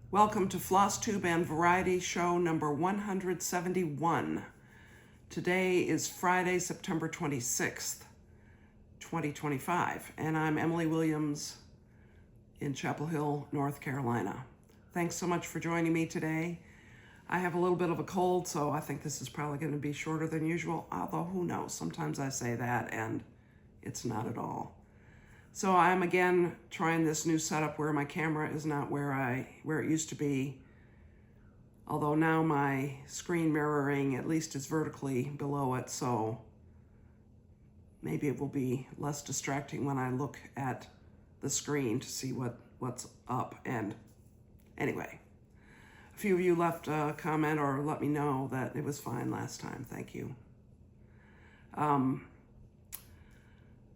Welcome to Flosstube and Variety Show number 171. Today is Friday, September 26th, 2025, and I'm Emily Williams in Chapel Hill, North Carolina. Thanks so much for joining me today. I have a little bit of a cold, so I think this is probably going to be shorter than usual, although who knows, sometimes I say that and it's not at all. So I'm again trying this new setup where my camera is not where it used to be. Although now my screen mirroring at least is vertically below it, so maybe it will be less distracting when I look at the screen to see what's up. And anyway, a few of you left a comment or let me know that it was fine last time. Thank you.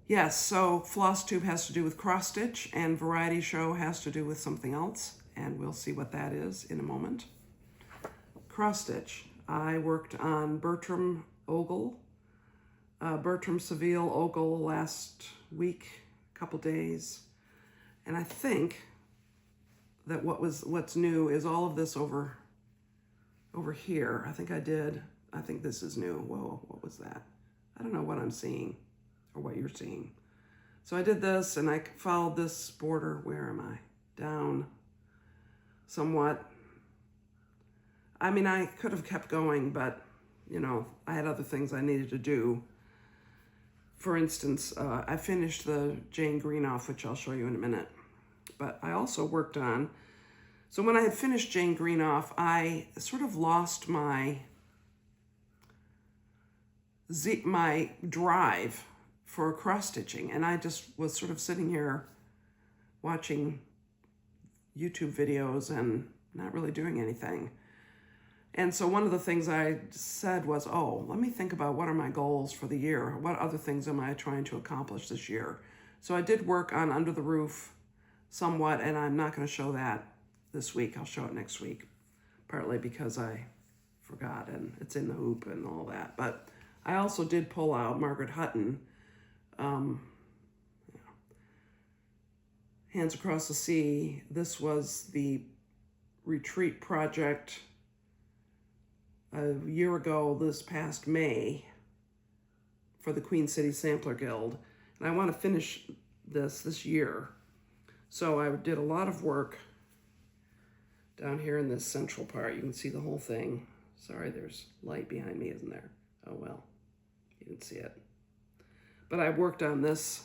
Yes, so Flosstube has to do with cross stitch and Variety Show has to do with something else, and we'll see what that is in a moment. Cross stitch. I worked on Bertram Savile Ogle last week, a couple days, and I think that what's new is all of this over here. I think this is new. Whoa, what was that? I don't know what I'm seeing. Or what you're seeing. So I did this and I followed this border. Where am I? Down somewhat. I mean, I could have kept going, but you know, I had other things I needed to do. For instance, I finished the Jane Greenoff, which I'll show you in a minute. But I also worked on, so when I had finished Jane Greenoff, I sort of lost my drive for cross stitching, and I just was sort of sitting here watching YouTube videos and not really doing anything. And so one of the things I said was, oh, let me think about what are my goals for the year? What other things am I trying to accomplish this year? So I did work on Under the Roof somewhat, and I'm not going to show that this week. I'll show it next week, partly because I forgot and it's in the hoop and all that. But I also did pull out Margaret Hutton, Hands Across the Sea. This was the retreat project a year ago this past May for the Queen City Sampler Guild. And I want to finish this year. So I did a lot of work down here in this central part. You can see the whole thing. Sorry, there's light behind me, isn't there? Oh well, you can see it. But I worked on this.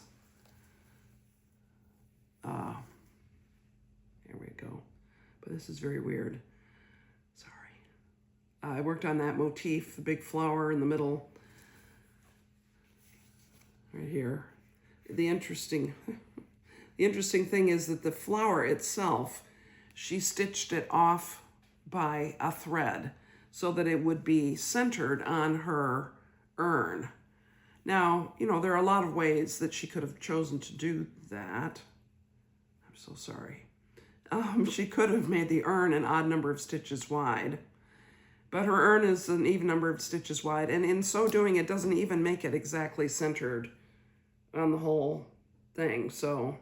Here we go. But this is very weird. Sorry. I worked on that motif, the big flower in the middle, right here. The interesting thing is that the flower itself, she stitched it off by a thread so that it would be centered on her urn. Now, you know, there are a lot of ways that she could have chosen to do that. I'm so sorry. She could have made the urn an odd number of stitches wide, but her urn is an even number of stitches wide, and in so doing, it doesn't even make it exactly centered on the whole thing. So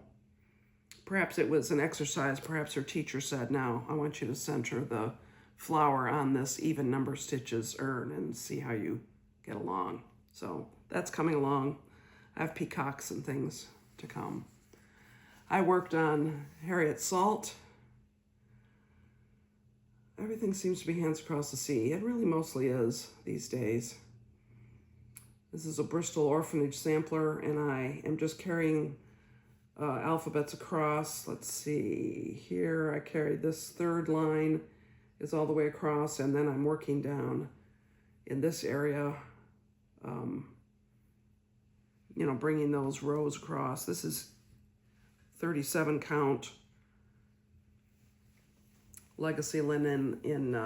perhaps it was an exercise. Perhaps her teacher said, now I want you to center the flower on this even number of stitches urn and see how you get along. So that's coming along. I have peacocks and things to come. I worked on Harriet Salt. Everything seems to be Hands Across the Sea. It really mostly is these days. This is a Bristol Orphanage sampler, and I am just carrying alphabets across. Let's see, here I carried this third line is all the way across, and then I'm working down in this area, you know, bringing those rows across. This is 37 count legacy linen in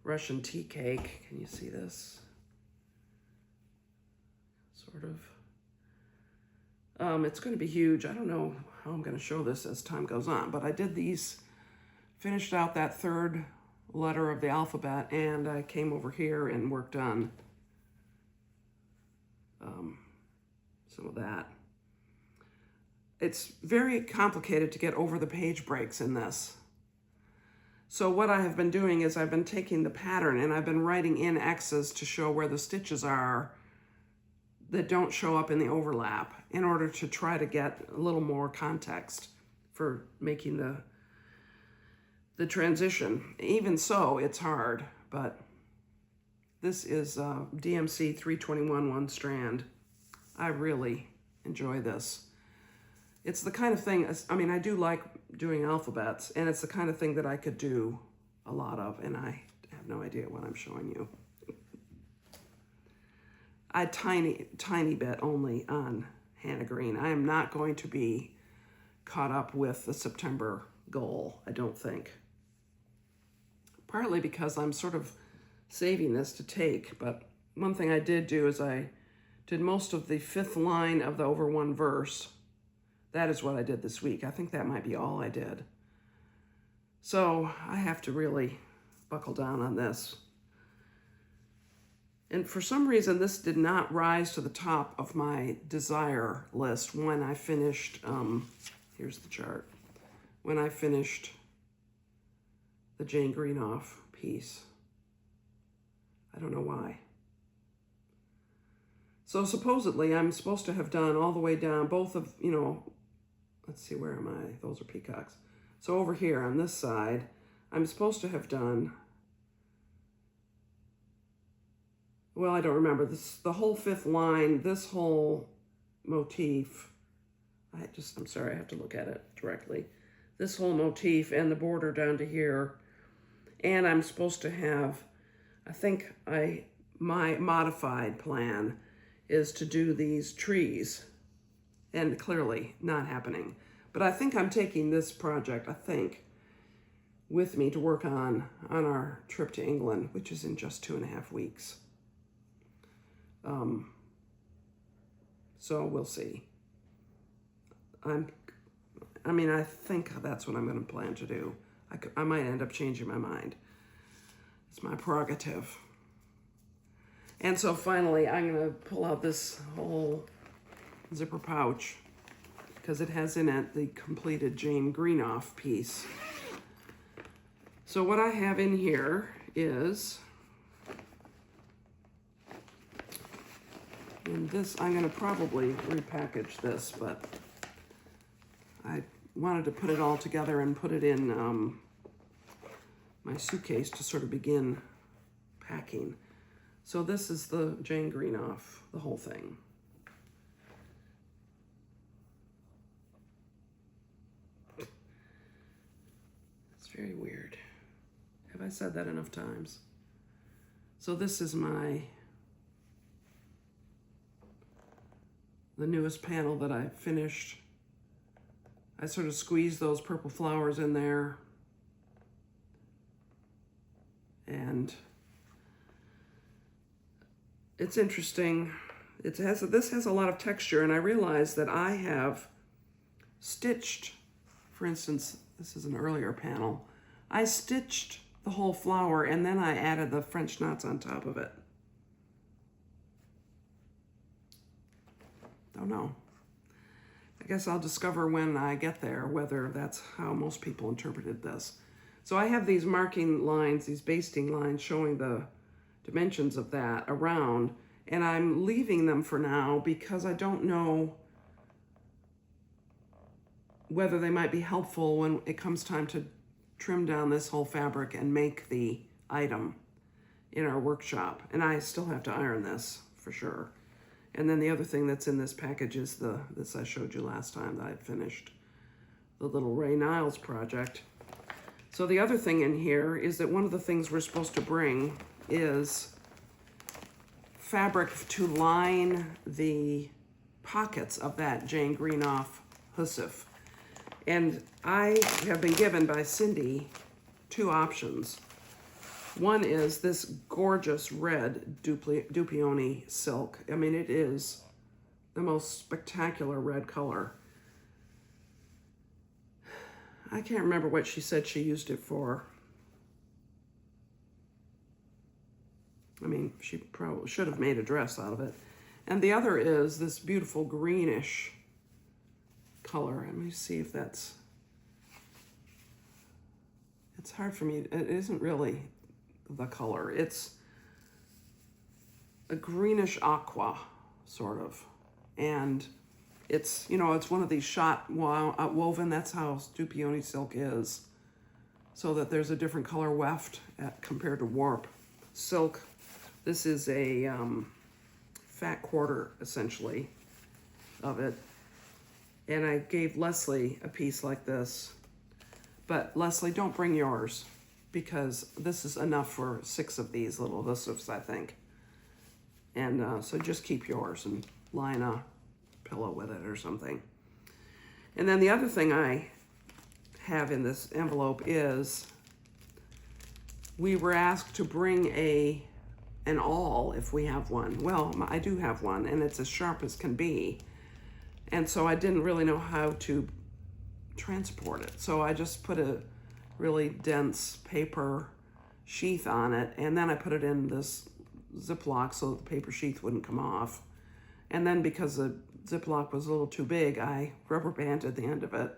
Russian tea cake. Can you see this? Sort of. It's going to be huge. I don't know how I'm going to show this as time goes on, but I did these, finished out that third letter of the alphabet, and I came over here and worked on some of that. It's very complicated to get over the page breaks in this. So what I have been doing is I've been taking the pattern and I've been writing in X's to show where the stitches are that don't show up in the overlap in order to try to get a little more context for making the transition. Even so, it's hard, but this is DMC 321 one strand. I really enjoy this. It's the kind of thing, I mean, I do like doing alphabets, and it's the kind of thing that I could do a lot of, and I have no idea what I'm showing you. A tiny bit only on Hannah Green. I am not going to be caught up with the September goal, I don't think. Partly because I'm sort of saving this to take, but one thing I did do is I did most of the 5th line of the over one verse. That is what I did this week. I think that might be all I did. So I have to really buckle down on this. And for some reason, this did not rise to the top of my desire list when I finished, here's the chart, when I finished the Jane Greenoff piece. I don't know why. So supposedly I'm supposed to have done all the way down both of, you know, let's see, where am I? Those are peacocks. So over here on this side, I'm supposed to have done, well, I don't remember, this, the whole 5th line, this whole motif. I'm sorry, I have to look at it directly. This whole motif and the border down to here. And I'm supposed to have, I think my modified plan is to do these trees, and clearly not happening. But I think I'm taking this project, with me to work on our trip to England, which is in just 2.5 weeks. So we'll see. I think that's what I'm going to plan to do. I might end up changing my mind. It's my prerogative. And so finally, I'm going to pull out this whole zipper pouch because it has in it the completed Jane Greenoff piece. So what I have in here is, and this, I'm going to probably repackage this, but I wanted to put it all together and put it in my suitcase to sort of begin packing. So this is the Jane Greenoff, the whole thing. It's very weird. Have I said that enough times? So this is the newest panel that I finished. I sort of squeezed those purple flowers in there. And it's interesting. This has a lot of texture, and I realized that I have stitched, for instance, this is an earlier panel. I stitched the whole flower, and then I added the French knots on top of it. Don't know. I guess I'll discover when I get there whether that's how most people interpreted this. So I have these marking lines, these basting lines showing the dimensions of that around, and I'm leaving them for now because I don't know whether they might be helpful when it comes time to trim down this whole fabric and make the item in our workshop. And I still have to iron this for sure. And then the other thing that's in this package is this I showed you last time that I finished, the little Ray Niles project. So the other thing in here is that one of the things we're supposed to bring is fabric to line the pockets of that Jane Greenoff Hussif. And I have been given by Cindy 2 options. One is this gorgeous red Dupioni silk. I mean, it is the most spectacular red color. I can't remember what she said she used it for. I mean, she probably should have made a dress out of it. And the other is this beautiful greenish color. Let me see if it's it's hard for me. It isn't really the color. It's a greenish aqua, sort of. And it's, you know, it's one of these shot woven. That's how Stupione silk is. So that there's a different color weft compared to warp silk. This is a fat quarter, essentially, of it. And I gave Leslie a piece like this. But Leslie, don't bring yours, because this is enough for 6 of these little Hussifs, I think. And so just keep yours and line a pillow with it or something. And then the other thing I have in this envelope is we were asked to bring an awl if we have one. Well, I do have one, and it's as sharp as can be. And so I didn't really know how to transport it. So I just put a really dense paper sheath on it, and then I put it in this Ziploc so the paper sheath wouldn't come off. And then because the Ziploc was a little too big, I rubber banded the end of it,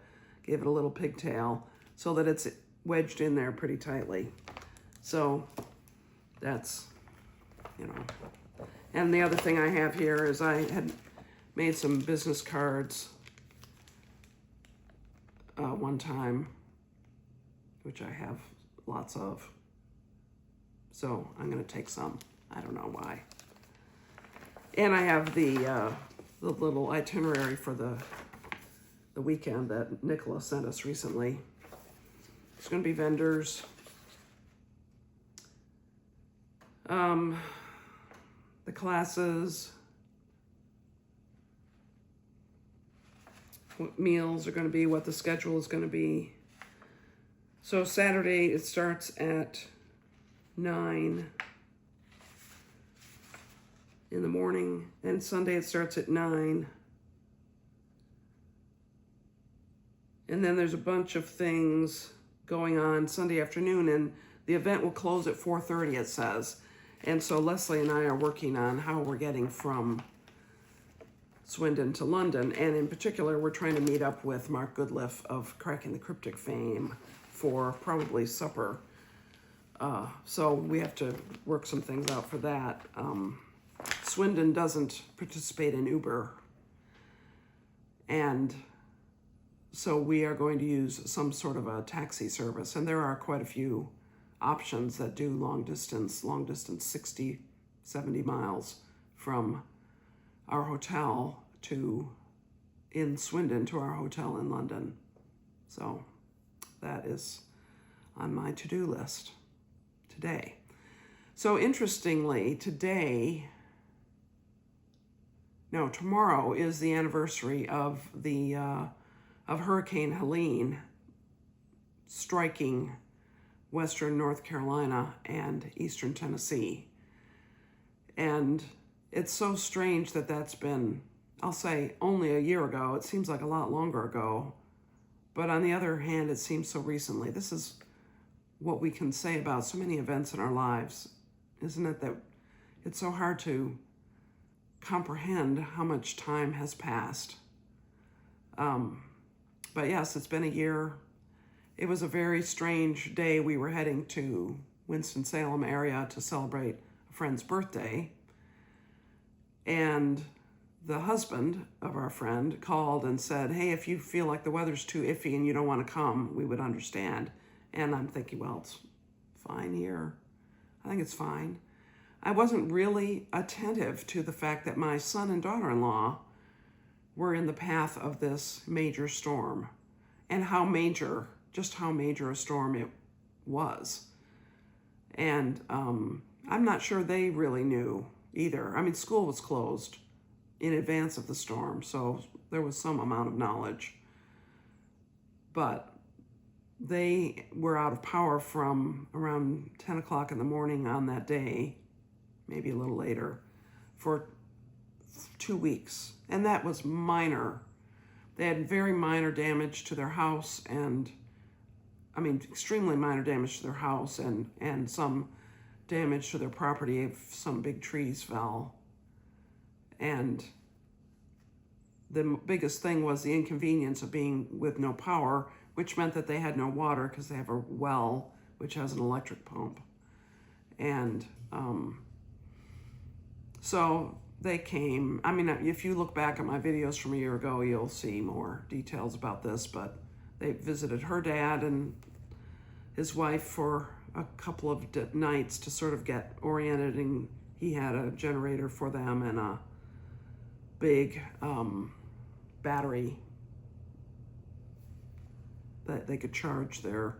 gave it a little pigtail so that it's wedged in there pretty tightly. So that's, you know. And the other thing I have here is I had made some business cards one time, which I have lots of. So I'm going to take some. I don't know why. And I have the little itinerary for the weekend that Nicola sent us recently. It's going to be vendors. The classes. What meals are going to be, what the schedule is going to be. So Saturday it starts at 9 in the morning, and Sunday it starts at 9. And then there's a bunch of things going on Sunday afternoon, and the event will close at 4:30, it says. And so Leslie and I are working on how we're getting from Swindon to London, and in particular, we're trying to meet up with Mark Goodliff of Cracking the Cryptic fame for probably supper. So we have to work some things out for that. Swindon doesn't participate in Uber, and so we are going to use some sort of a taxi service, and there are quite a few options that do long distance, 60, 70 miles from our hotel in Swindon to our hotel in London. So that is on my to-do list today. So interestingly, tomorrow is the anniversary of of Hurricane Helene striking western North Carolina and eastern Tennessee. And it's so strange that that's been, I'll say, only a year ago. It seems like a lot longer ago. But on the other hand, it seems so recently. This is what we can say about so many events in our lives, isn't it? That it's so hard to comprehend how much time has passed. But yes, it's been a year. It was a very strange day. We were heading to Winston-Salem area to celebrate a friend's birthday. And the husband of our friend called and said, hey, if you feel like the weather's too iffy and you don't want to come, we would understand. And I'm thinking, well, it's fine here. I think it's fine. I wasn't really attentive to the fact that my son and daughter-in-law were in the path of this major storm, and just how major a storm it was. And I'm not sure they really knew either. I mean, school was closed in advance of the storm, so there was some amount of knowledge. But they were out of power from around 10 o'clock in the morning on that day, maybe a little later, for 2 weeks. And that was minor. They had very minor damage to their house, and extremely minor damage to their house, and some damage to their property if some big trees fell. And the biggest thing was the inconvenience of being with no power, which meant that they had no water because they have a well which has an electric pump. And so they came. I mean, if you look back at my videos from a year ago, you'll see more details about this, but they visited her dad and his wife for a couple of nights to sort of get oriented, and he had a generator for them and a big battery that they could charge their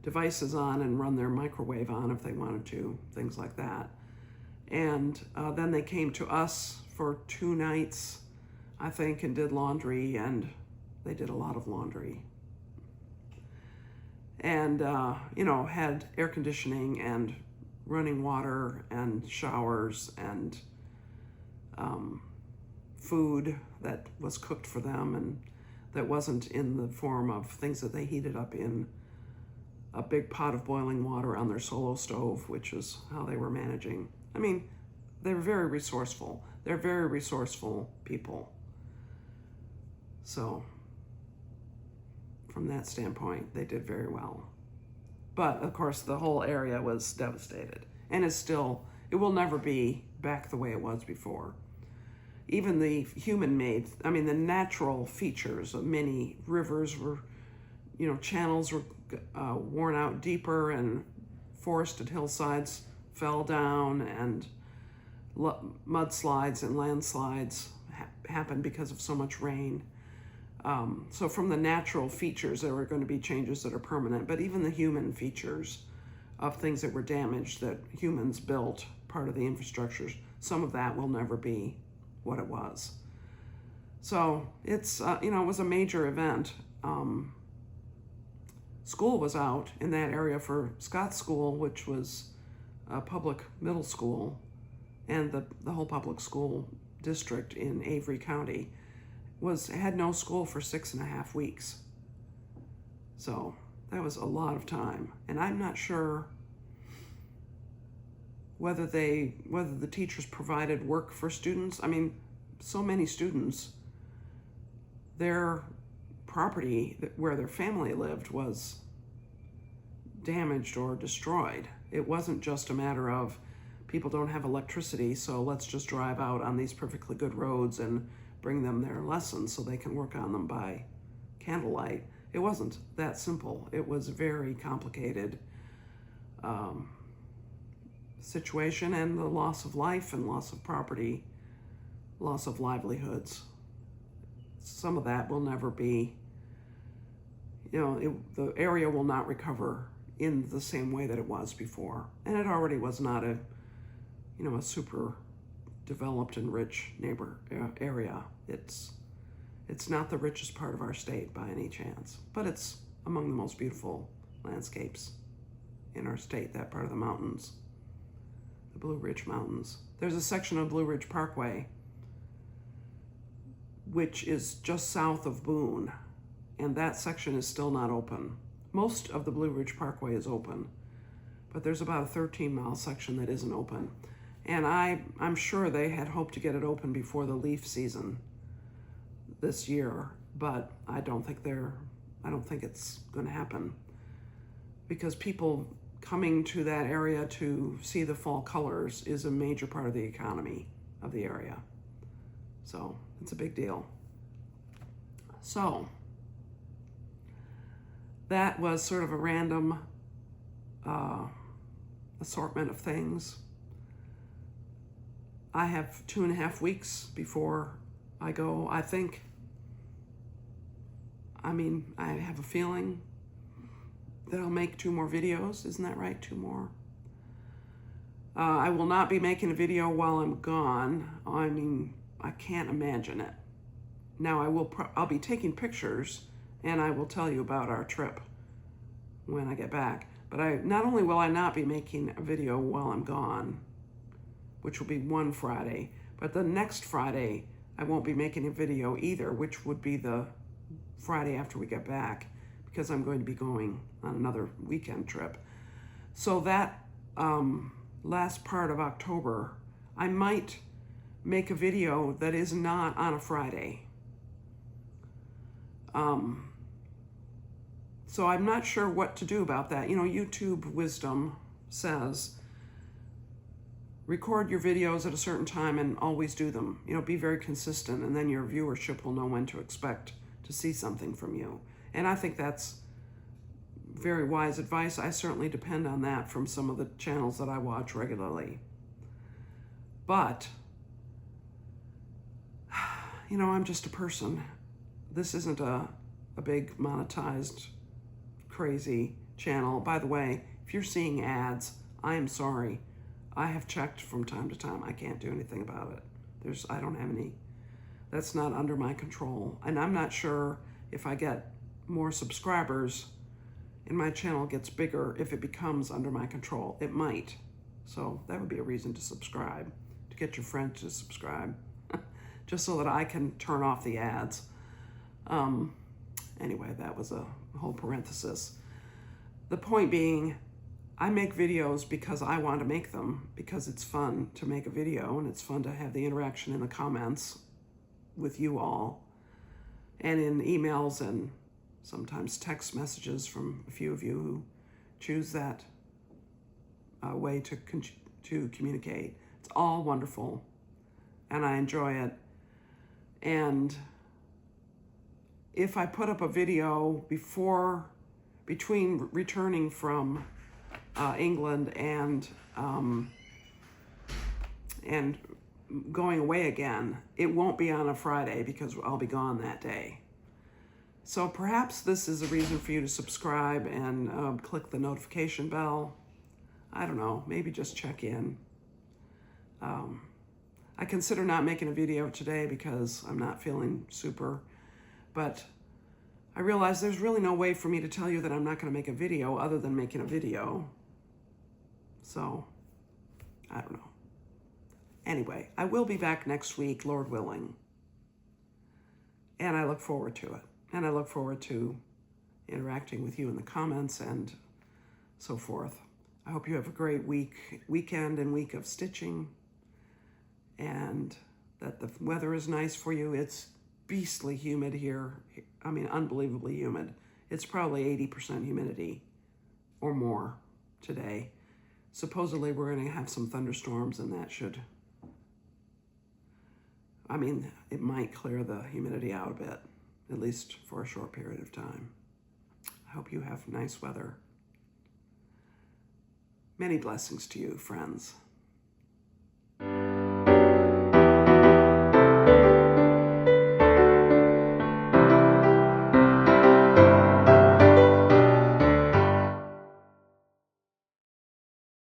devices on and run their microwave on if they wanted to, things like that. And then they came to us for 2 nights, I think, and did laundry, and they did a lot of laundry. And, had air conditioning and running water and showers and food that was cooked for them and that wasn't in the form of things that they heated up in a big pot of boiling water on their solo stove, which is how they were managing. I mean, they were very resourceful. They're very resourceful people. So, from that standpoint, they did very well. But, of course, the whole area was devastated. And is still, it will never be back the way it was before. Even the human-made, the natural features of many rivers were, channels were worn out deeper, and forested hillsides fell down, and mudslides and landslides happened because of so much rain. So from the natural features, there are going to be changes that are permanent, but even the human features of things that were damaged that humans built, part of the infrastructures, some of that will never be what it was. So it's, it was a major event. School was out in that area for Scott's school, which was a public middle school, and the whole public school district in Avery County had no school for 6.5 weeks. So that was a lot of time. And I'm not sure whether the teachers provided work for students. So many students, their property where their family lived was damaged or destroyed. It wasn't just a matter of people don't have electricity, so let's just drive out on these perfectly good roads and bring them their lessons so they can work on them by candlelight. It wasn't that simple. It was a very complicated situation, and the loss of life and loss of property, loss of livelihoods. Some of that will never be, the area will not recover in the same way that it was before. And it already was not a super developed and rich area. It's not the richest part of our state by any chance, but it's among the most beautiful landscapes in our state, that part of the mountains, the Blue Ridge Mountains. There's a section of Blue Ridge Parkway which is just south of Boone, and that section is still not open. Most of the Blue Ridge Parkway is open, but there's about a 13-mile section that isn't open. And I'm sure they had hoped to get it open before the leaf season this year, but I don't think it's going to happen, because people coming to that area to see the fall colors is a major part of the economy of the area. So it's a big deal. So that was sort of a random assortment of things. I have 2.5 weeks before I go, I think. I have a feeling that I'll make 2 more videos. Isn't that right? 2 more. I will not be making a video while I'm gone. I can't imagine it. Now I'll be taking pictures, and I will tell you about our trip when I get back. But not only will I not be making a video while I'm gone, which will be one Friday, but the next Friday I won't be making a video either, which would be the Friday after we get back, because I'm going to be going on another weekend trip. So that last part of October, I might make a video that is not on a Friday. So I'm not sure what to do about that. You know, YouTube wisdom says record your videos at a certain time and always do them. You know, be very consistent, and then your viewership will know when to expect to see something from you. And I think that's very wise advice. I certainly depend on that from some of the channels that I watch regularly. But, you know, I'm just a person. This isn't a big monetized, crazy channel. By the way, if you're seeing ads, I am sorry. I have checked from time to time. I can't do anything about it. I don't have any. That's not under my control. And I'm not sure if I get more subscribers and my channel gets bigger if it becomes under my control. It might. So that would be a reason to subscribe, to get your friends to subscribe, just so that I can turn off the ads. Anyway, that was a whole parenthesis. The point being, I make videos because I want to make them, because it's fun to make a video and it's fun to have the interaction in the comments with you all and in emails and sometimes text messages from a few of you who choose that way to communicate. It's all wonderful and I enjoy it. And if I put up a video between returning from England and going away again, it won't be on a Friday because I'll be gone that day. So perhaps this is a reason for you to subscribe and click the notification bell. I don't know, maybe just check in. I consider not making a video today because I'm not feeling super, but I realize there's really no way for me to tell you that I'm not going to make a video other than making a video. So, I don't know. Anyway, I will be back next week, Lord willing. And I look forward to it. And I look forward to interacting with you in the comments and so forth. I hope you have a great weekend and week of stitching, and that the weather is nice for you. It's beastly humid here. I mean, unbelievably humid. It's probably 80% humidity or more today. Supposedly we're going to have some thunderstorms, and that should, I mean, it might clear the humidity out a bit, at least for a short period of time. I hope you have nice weather. Many blessings to you, friends.